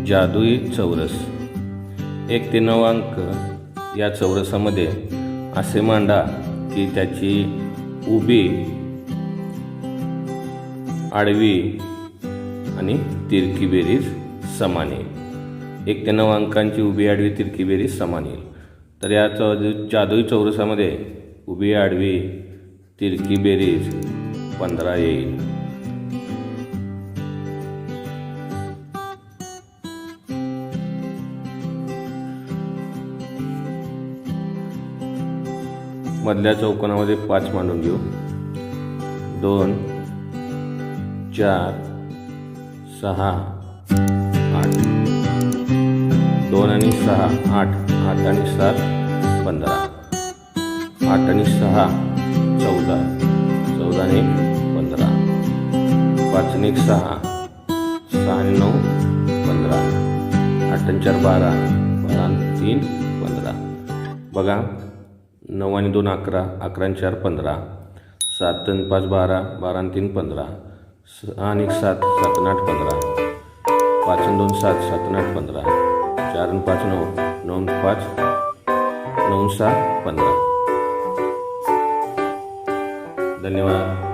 जादुई चौरस 1 ते 9 अंक या चौरसामध्ये असे मांडा की त्याची उभी, आडवी आणि तिरकी बेरीज समान येईल। 1 ते 9 अंकांची उभी, आडवी, तिरकी बेरीज समान येईल। तर या जादुई चौरसामध्ये उभी, आडवी, तिरकी बेरीज 15 येईल। मधल्या चौकोनामध्ये 5 मांडून घेऊ। 2, 4, 6, 8, 2 आणि 6, 8, 8 आणि 7, 15, 8 आणि 6, 14, 14 आणि 15, 5 आणि 6, 6 आणि 9, 15, 8 आणि 4, 12, 12 आणि 3, 15। बघा, 9 आणि 2, 11, 11 आणि 4, 15, 7 आणि 5, 12, 12 आणि 3, 15, 6 आणि 7, 7 आणि 8, 15, 5 आणि 2, 7, 7 आणि 8, 15, 4 आणि 5, 9, 9 आणि 5, 9 आणि 6, 15। धन्यवाद।